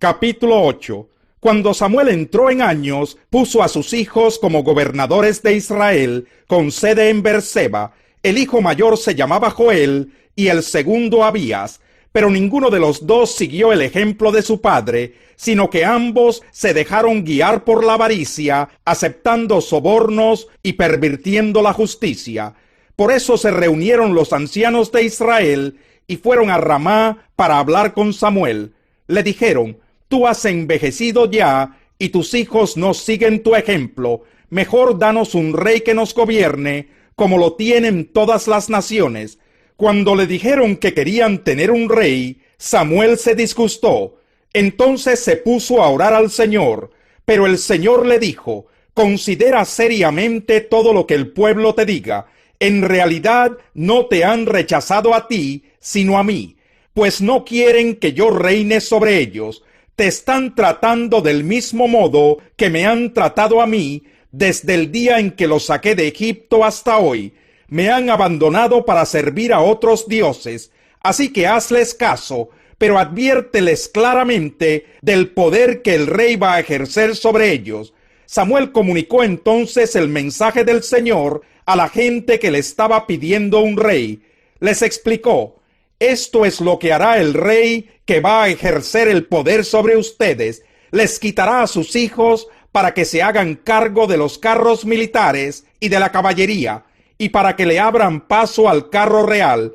Capítulo 8. Cuando Samuel entró en años, puso a sus hijos como gobernadores de Israel, con sede en Beerseba. El hijo mayor se llamaba Joel, y el segundo Abías. Pero ninguno de los dos siguió el ejemplo de su padre, sino que ambos se dejaron guiar por la avaricia, aceptando sobornos y pervirtiendo la justicia. Por eso se reunieron los ancianos de Israel y fueron a Ramá para hablar con Samuel. Le dijeron: tú has envejecido ya, y tus hijos no siguen tu ejemplo. Mejor danos un rey que nos gobierne, como lo tienen todas las naciones. Cuando le dijeron que querían tener un rey, Samuel se disgustó. Entonces se puso a orar al Señor. Pero el Señor le dijo: considera seriamente todo lo que el pueblo te diga. En realidad no te han rechazado a ti, sino a mí, pues no quieren que yo reine sobre ellos. Te están tratando del mismo modo que me han tratado a mí desde el día en que los saqué de Egipto hasta hoy. Me han abandonado para servir a otros dioses. Así que hazles caso, pero adviérteles claramente del poder que el rey va a ejercer sobre ellos. Samuel comunicó entonces el mensaje del Señor a la gente que le estaba pidiendo un rey. Les explicó: esto es lo que hará el rey que va a ejercer el poder sobre ustedes. Les quitará a sus hijos para que se hagan cargo de los carros militares y de la caballería, y para que le abran paso al carro real.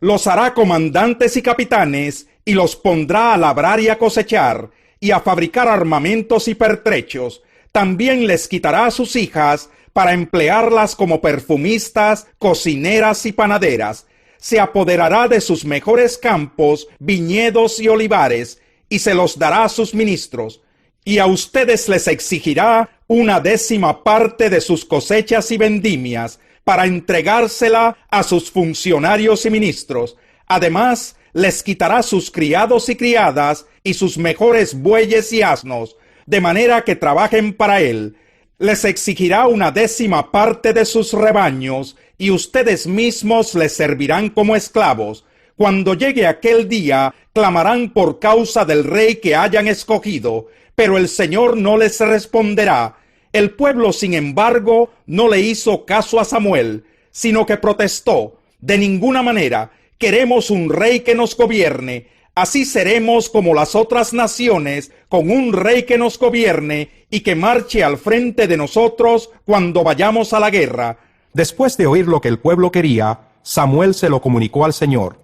Los hará comandantes y capitanes, y los pondrá a labrar y a cosechar, y a fabricar armamentos y pertrechos. También les quitará a sus hijas para emplearlas como perfumistas, cocineras y panaderas. Se apoderará de sus mejores campos, viñedos y olivares, y se los dará a sus ministros. Y a ustedes les exigirá 1/10 parte de sus cosechas y vendimias, para entregársela a sus funcionarios y ministros. Además, les quitará sus criados y criadas y sus mejores bueyes y asnos, de manera que trabajen para él. Les exigirá 1/10 parte de sus rebaños, y ustedes mismos les servirán como esclavos. Cuando llegue aquel día, clamarán por causa del rey que hayan escogido, pero el Señor no les responderá. El pueblo, sin embargo, no le hizo caso a Samuel, sino que protestó: de ninguna manera queremos un rey que nos gobierne. Así seremos como las otras naciones, con un rey que nos gobierne y que marche al frente de nosotros cuando vayamos a la guerra. Después de oír lo que el pueblo quería, Samuel se lo comunicó al Señor.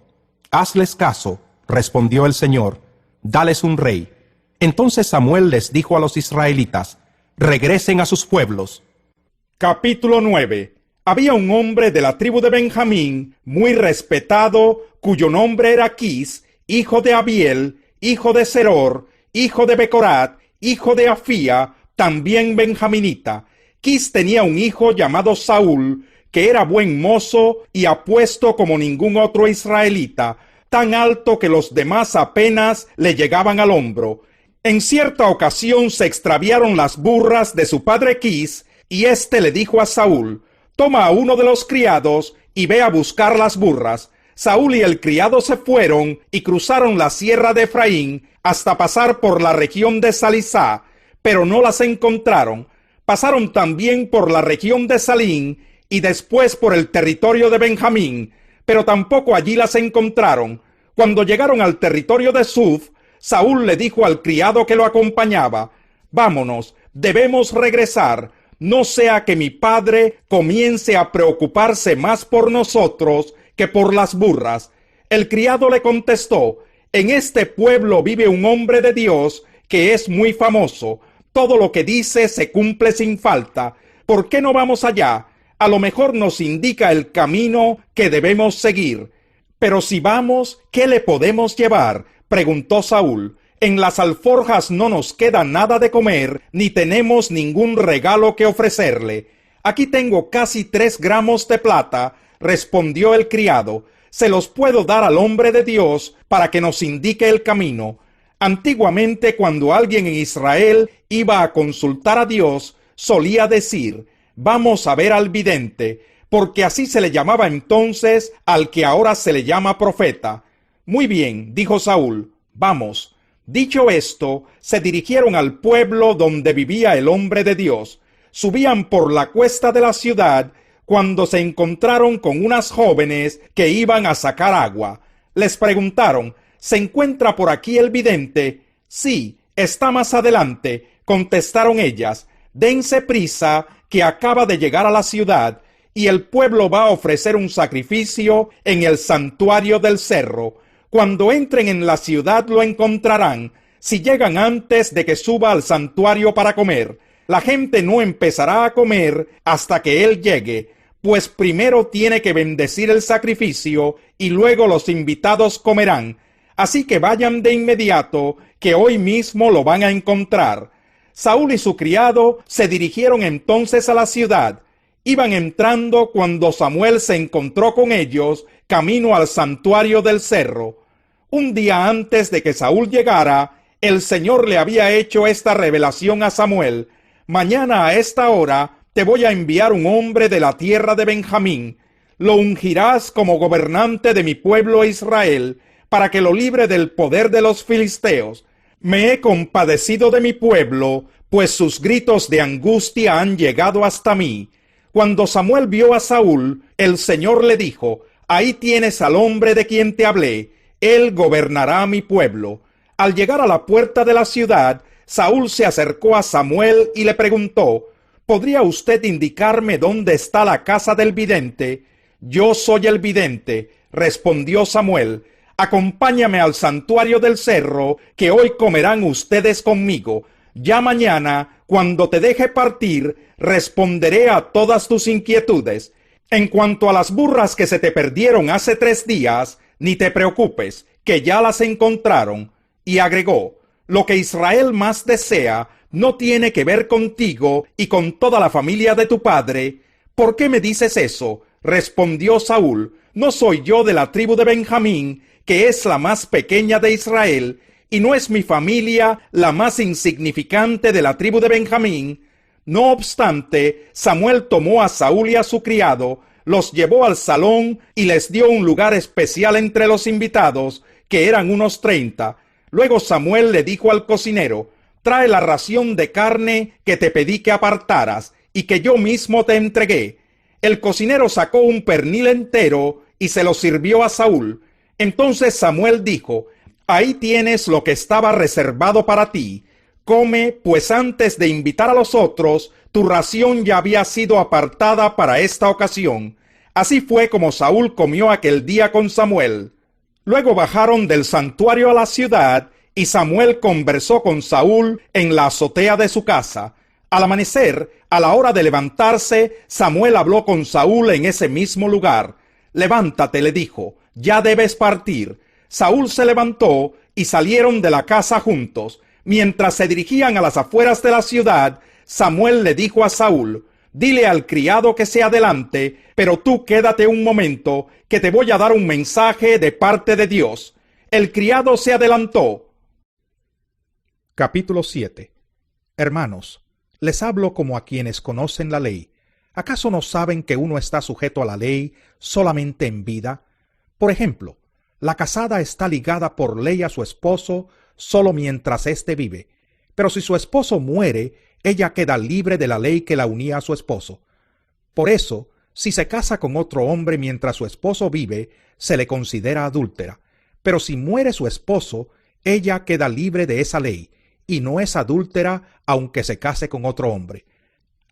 Hazles caso, respondió el Señor, dales un rey. Entonces Samuel les dijo a los israelitas: regresen a sus pueblos. Capítulo 9. Había un hombre de la tribu de Benjamín, muy respetado, cuyo nombre era Quis, hijo de Abiel, hijo de Seror, hijo de Becorat, hijo de Afía, también benjaminita. Quis tenía un hijo llamado Saúl, que era buen mozo y apuesto como ningún otro israelita, tan alto que los demás apenas le llegaban al hombro. En cierta ocasión se extraviaron las burras de su padre Quis, y éste le dijo a Saúl: toma a uno de los criados y ve a buscar las burras. Saúl y el criado se fueron y cruzaron la sierra de Efraín hasta pasar por la región de Salisá, pero no las encontraron. Pasaron también por la región de Salín y después por el territorio de Benjamín, pero tampoco allí las encontraron. Cuando llegaron al territorio de Suf, Saúl le dijo al criado que lo acompañaba: vámonos, debemos regresar, no sea que mi padre comience a preocuparse más por nosotros que por las burras. El criado le contestó: en este pueblo vive un hombre de Dios que es muy famoso. Todo lo que dice se cumple sin falta. ¿Por qué no vamos allá? A lo mejor nos indica el camino que debemos seguir. Pero si vamos, ¿qué le podemos llevar?, preguntó Saúl. En las alforjas no nos queda nada de comer, ni tenemos ningún regalo que ofrecerle. Aquí tengo casi 3 gramos de plata, respondió el criado. Se los puedo dar al hombre de Dios para que nos indique el camino. Antiguamente, cuando alguien en Israel iba a consultar a Dios, solía decir: vamos a ver al vidente, porque así se le llamaba entonces al que ahora se le llama profeta. Muy bien, dijo Saúl, vamos. Dicho esto, se dirigieron al pueblo donde vivía el hombre de Dios. Subían por la cuesta de la ciudad cuando se encontraron con unas jóvenes que iban a sacar agua. Les preguntaron: ¿se encuentra por aquí el vidente? Sí, está más adelante, contestaron ellas. Dense prisa, que acaba de llegar a la ciudad, y el pueblo va a ofrecer un sacrificio en el santuario del cerro. Cuando entren en la ciudad lo encontrarán. Si llegan antes de que suba al santuario para comer, la gente no empezará a comer hasta que él llegue, pues primero tiene que bendecir el sacrificio y luego los invitados comerán. Así que vayan de inmediato, que hoy mismo lo van a encontrar. Saúl y su criado se dirigieron entonces a la ciudad. Iban entrando cuando Samuel se encontró con ellos camino al santuario del cerro. Un día antes de que Saúl llegara, el Señor le había hecho esta revelación a Samuel: mañana a esta hora te voy a enviar un hombre de la tierra de Benjamín. Lo ungirás como gobernante de mi pueblo Israel, para que lo libre del poder de los filisteos. Me he compadecido de mi pueblo, pues sus gritos de angustia han llegado hasta mí. Cuando Samuel vio a Saúl, el Señor le dijo: ahí tienes al hombre de quien te hablé, él gobernará mi pueblo. Al llegar a la puerta de la ciudad, Saúl se acercó a Samuel y le preguntó: ¿podría usted indicarme dónde está la casa del vidente? Yo soy el vidente, respondió Samuel. Acompáñame al santuario del cerro, que hoy comerán ustedes conmigo. Ya mañana, cuando te deje partir, responderé a todas tus inquietudes. En cuanto a las burras que se te perdieron hace 3 días, ni te preocupes, que ya las encontraron. Y agregó: lo que Israel más desea no tiene que ver contigo y con toda la familia de tu padre. ¿Por qué me dices eso? Respondió Saúl: ¿no soy yo de la tribu de Benjamín, que es la más pequeña de Israel, y no es mi familia la más insignificante de la tribu de Benjamín? No obstante, Samuel tomó a Saúl y a su criado, los llevó al salón y les dio un lugar especial entre los invitados, que eran unos 30. Luego Samuel le dijo al cocinero: trae la ración de carne que te pedí que apartaras y que yo mismo te entregué. El cocinero sacó un pernil entero y se lo sirvió a Saúl. Entonces Samuel dijo: ahí tienes lo que estaba reservado para ti. Come, pues antes de invitar a los otros, tu ración ya había sido apartada para esta ocasión. Así fue como Saúl comió aquel día con Samuel. Luego bajaron del santuario a la ciudad, y Samuel conversó con Saúl en la azotea de su casa. Al amanecer, a la hora de levantarse, Samuel habló con Saúl en ese mismo lugar. Levántate, le dijo, ya debes partir. Saúl se levantó y salieron de la casa juntos. Mientras se dirigían a las afueras de la ciudad, Samuel le dijo a Saúl: dile al criado que se adelante, pero tú quédate un momento, que te voy a dar un mensaje de parte de Dios. El criado se adelantó. Capítulo 7. Hermanos, les hablo como a quienes conocen la ley. ¿Acaso no saben que uno está sujeto a la ley solamente en vida? Por ejemplo, la casada está ligada por ley a su esposo solo mientras éste vive, pero si su esposo muere, ella queda libre de la ley que la unía a su esposo. Por eso, si se casa con otro hombre mientras su esposo vive, se le considera adúltera, pero si muere su esposo, ella queda libre de esa ley, y no es adúltera aunque se case con otro hombre.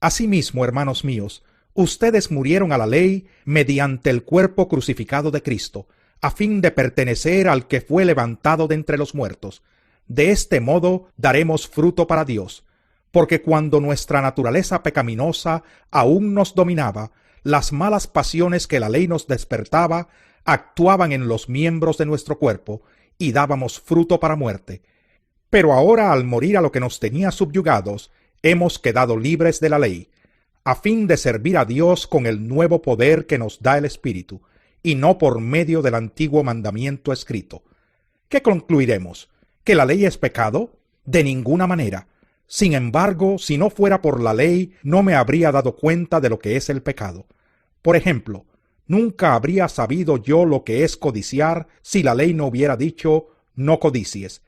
Asimismo, hermanos míos, ustedes murieron a la ley mediante el cuerpo crucificado de Cristo, a fin de pertenecer al que fue levantado de entre los muertos. De este modo daremos fruto para Dios, porque cuando nuestra naturaleza pecaminosa aún nos dominaba, las malas pasiones que la ley nos despertaba actuaban en los miembros de nuestro cuerpo y dábamos fruto para muerte. Pero ahora, al morir a lo que nos tenía subyugados, hemos quedado libres de la ley, a fin de servir a Dios con el nuevo poder que nos da el Espíritu, y no por medio del antiguo mandamiento escrito. ¿Qué concluiremos? ¿Que la ley es pecado? De ninguna manera. Sin embargo, si no fuera por la ley, no me habría dado cuenta de lo que es el pecado. Por ejemplo, nunca habría sabido yo lo que es codiciar si la ley no hubiera dicho: no codicies.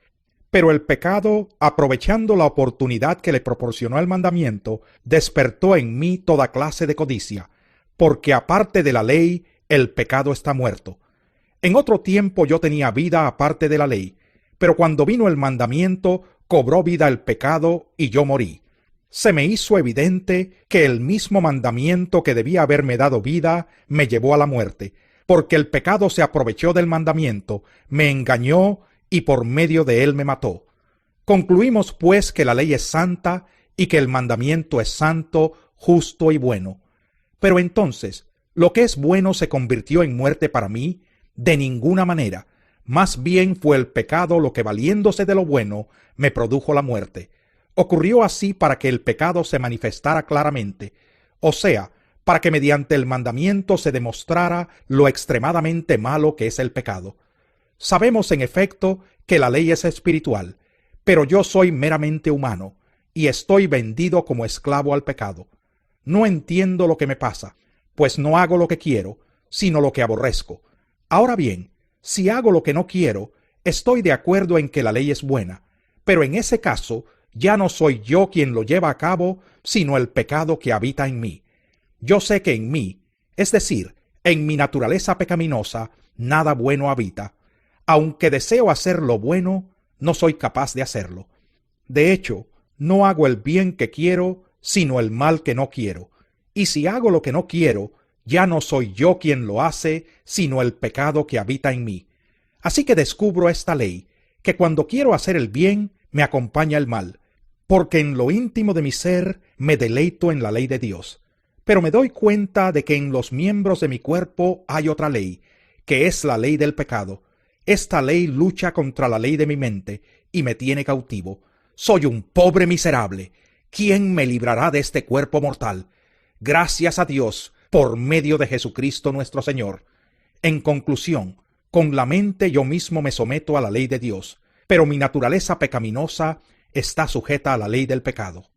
Pero el pecado, aprovechando la oportunidad que le proporcionó el mandamiento, despertó en mí toda clase de codicia, porque aparte de la ley, el pecado está muerto. En otro tiempo yo tenía vida aparte de la ley, pero cuando vino el mandamiento, cobró vida el pecado y yo morí. Se me hizo evidente que el mismo mandamiento que debía haberme dado vida me llevó a la muerte, porque el pecado se aprovechó del mandamiento, me engañó y por medio de él me mató. Concluimos pues que la ley es santa y que el mandamiento es santo, justo y bueno. Pero entonces, ¿lo que es bueno se convirtió en muerte para mí? De ninguna manera. Más bien fue el pecado lo que, valiéndose de lo bueno, me produjo la muerte. Ocurrió así para que el pecado se manifestara claramente, o sea, para que mediante el mandamiento se demostrara lo extremadamente malo que es el pecado. Sabemos en efecto que la ley es espiritual, pero yo soy meramente humano, y estoy vendido como esclavo al pecado. No entiendo lo que me pasa, pues no hago lo que quiero, sino lo que aborrezco. Ahora bien, si hago lo que no quiero, estoy de acuerdo en que la ley es buena, pero en ese caso ya no soy yo quien lo lleva a cabo, sino el pecado que habita en mí. Yo sé que en mí, es decir, en mi naturaleza pecaminosa, nada bueno habita. Aunque deseo hacer lo bueno, no soy capaz de hacerlo. De hecho, no hago el bien que quiero, sino el mal que no quiero. Y si hago lo que no quiero, ya no soy yo quien lo hace, sino el pecado que habita en mí. Así que descubro esta ley, que cuando quiero hacer el bien, me acompaña el mal, porque en lo íntimo de mi ser me deleito en la ley de Dios. Pero me doy cuenta de que en los miembros de mi cuerpo hay otra ley, que es la ley del pecado. Esta ley lucha contra la ley de mi mente y me tiene cautivo. Soy un pobre miserable. ¿Quién me librará de este cuerpo mortal? Gracias a Dios, por medio de Jesucristo nuestro Señor. En conclusión, con la mente yo mismo me someto a la ley de Dios, pero mi naturaleza pecaminosa está sujeta a la ley del pecado.